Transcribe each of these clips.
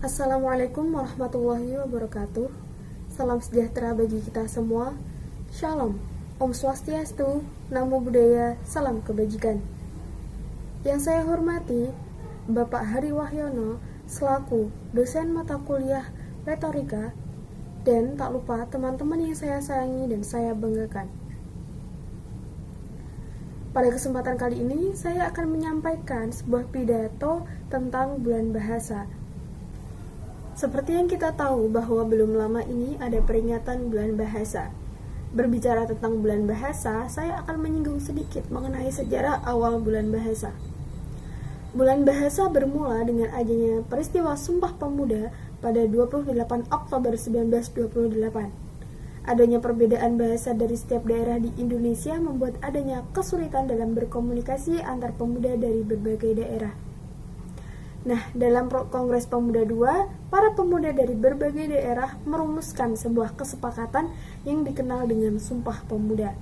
Assalamualaikum warahmatullahi wabarakatuh. Salam sejahtera bagi kita semua. Shalom, Om Swastiastu, Namo Buddhaya, salam kebajikan. Yang saya hormati, Bapak Hari Wahyono selaku dosen mata kuliah retorika, dan tak lupa teman-teman yang saya sayangi dan saya banggakan. Pada kesempatan kali ini, saya akan menyampaikan sebuah pidato tentang bulan bahasa. Seperti yang kita tahu bahwa belum lama ini ada peringatan bulan bahasa. Berbicara tentang bulan bahasa, saya akan menyinggung sedikit mengenai sejarah awal bulan bahasa. Bulan bahasa bermula dengan adanya peristiwa Sumpah Pemuda pada 28 Oktober 1928. Adanya perbedaan bahasa dari setiap daerah di Indonesia membuat adanya kesulitan dalam berkomunikasi antar pemuda dari berbagai daerah. Nah, dalam Kongres Pemuda II, para pemuda dari berbagai daerah merumuskan sebuah kesepakatan yang dikenal dengan Sumpah Pemuda.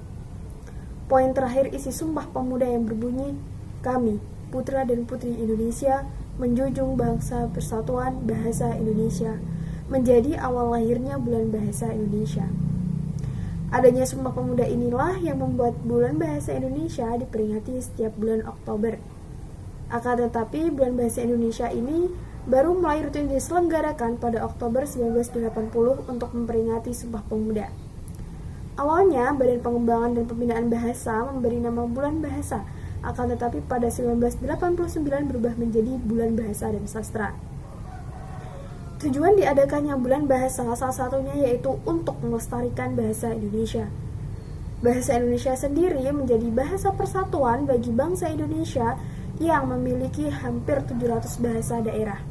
Poin terakhir isi Sumpah Pemuda yang berbunyi, "Kami, putra dan putri Indonesia, menjunjung bangsa persatuan bahasa Indonesia, menjadi awal lahirnya bulan bahasa Indonesia." Adanya Sumpah Pemuda inilah yang membuat bulan bahasa Indonesia diperingati setiap bulan Oktober. Akan tetapi, bulan bahasa Indonesia ini baru mulai rutin diselenggarakan pada Oktober 1980 untuk memperingati Sumpah Pemuda. Awalnya, Badan Pengembangan dan Pembinaan Bahasa memberi nama Bulan Bahasa, akan tetapi pada 1989 berubah menjadi Bulan Bahasa dan Sastra. Tujuan diadakannya Bulan Bahasa salah satunya yaitu untuk melestarikan bahasa Indonesia. Bahasa Indonesia sendiri menjadi bahasa persatuan bagi bangsa Indonesia yang memiliki hampir 700 bahasa daerah.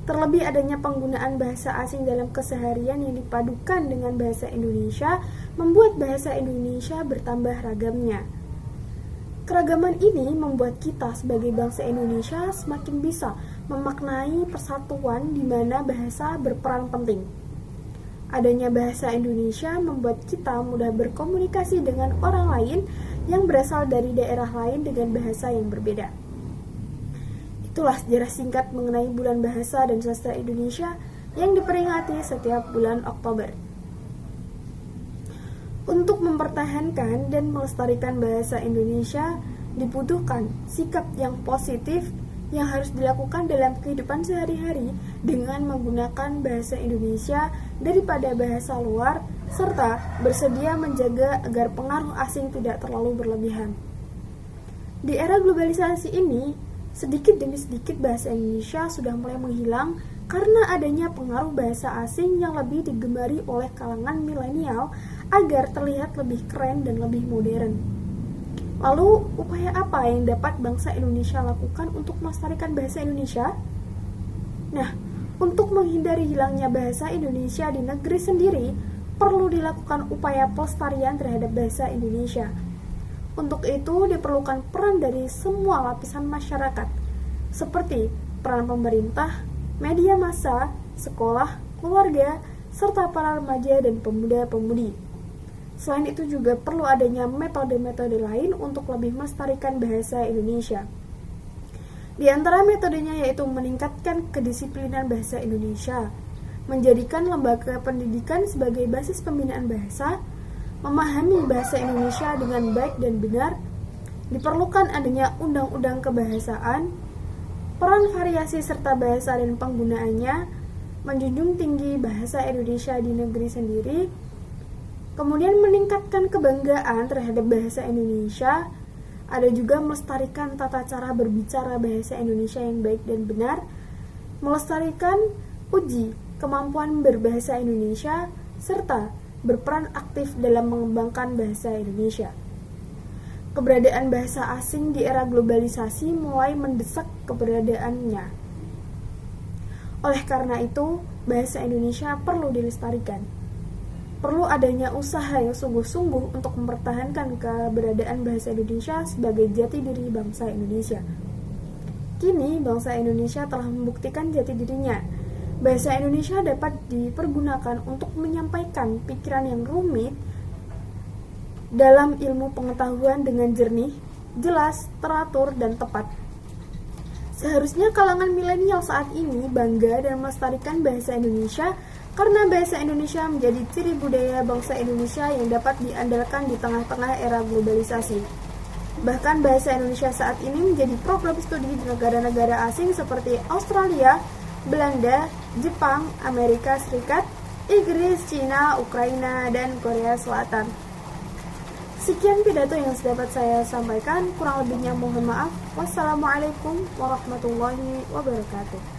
Terlebih adanya penggunaan bahasa asing dalam keseharian yang dipadukan dengan bahasa Indonesia membuat bahasa Indonesia bertambah ragamnya. Keragaman ini membuat kita sebagai bangsa Indonesia semakin bisa memaknai persatuan di mana bahasa berperan penting. Adanya bahasa Indonesia membuat kita mudah berkomunikasi dengan orang lain yang berasal dari daerah lain dengan bahasa yang berbeda. Itulah sejarah singkat mengenai Bulan Bahasa dan Sastra Indonesia yang diperingati setiap bulan Oktober. Untuk mempertahankan dan melestarikan bahasa Indonesia dibutuhkan sikap yang positif yang harus dilakukan dalam kehidupan sehari-hari dengan menggunakan bahasa Indonesia daripada bahasa luar, serta bersedia menjaga agar pengaruh asing tidak terlalu berlebihan. Di era globalisasi ini, sedikit demi sedikit bahasa Indonesia sudah mulai menghilang karena adanya pengaruh bahasa asing yang lebih digemari oleh kalangan milenial agar terlihat lebih keren dan lebih modern. Lalu, upaya apa yang dapat bangsa Indonesia lakukan untuk melestarikan bahasa Indonesia? Nah, untuk menghindari hilangnya bahasa Indonesia di negeri sendiri, perlu dilakukan upaya pelestarian terhadap bahasa Indonesia. Untuk itu diperlukan peran dari semua lapisan masyarakat, seperti peran pemerintah, media massa, sekolah, keluarga, serta para remaja dan pemuda-pemudi. Selain itu juga perlu adanya metode-metode lain untuk lebih melestarikan bahasa Indonesia. Di antara metodenya yaitu meningkatkan kedisiplinan bahasa Indonesia, menjadikan lembaga pendidikan sebagai basis pembinaan bahasa, memahami bahasa Indonesia dengan baik dan benar, diperlukan adanya undang-undang kebahasaan, peran variasi serta bahasa dan penggunaannya, menjunjung tinggi bahasa Indonesia di negeri sendiri, kemudian meningkatkan kebanggaan terhadap bahasa Indonesia, ada juga melestarikan tata cara berbicara bahasa Indonesia yang baik dan benar, melestarikan uji kemampuan berbahasa Indonesia, serta berperan aktif dalam mengembangkan bahasa Indonesia. Keberadaan bahasa asing di era globalisasi mulai mendesak keberadaannya. Oleh karena itu, bahasa Indonesia perlu dilestarikan. Perlu adanya usaha yang sungguh-sungguh untuk mempertahankan keberadaan bahasa Indonesia sebagai jati diri bangsa Indonesia. Kini, bangsa Indonesia telah membuktikan jati dirinya. Bahasa Indonesia dapat dipergunakan untuk menyampaikan pikiran yang rumit dalam ilmu pengetahuan dengan jernih, jelas, teratur, dan tepat. Seharusnya kalangan milenial saat ini bangga dan melestarikan bahasa Indonesia karena bahasa Indonesia menjadi ciri budaya bangsa Indonesia yang dapat diandalkan di tengah-tengah era globalisasi. Bahkan bahasa Indonesia saat ini menjadi program studi di negara-negara asing seperti Australia, Belanda, Jepang, Amerika Serikat, Inggris, Cina, Ukraina, dan Korea Selatan. Sekian pidato yang dapat saya sampaikan, kurang lebihnya mohon maaf. Wassalamualaikum warahmatullahi wabarakatuh.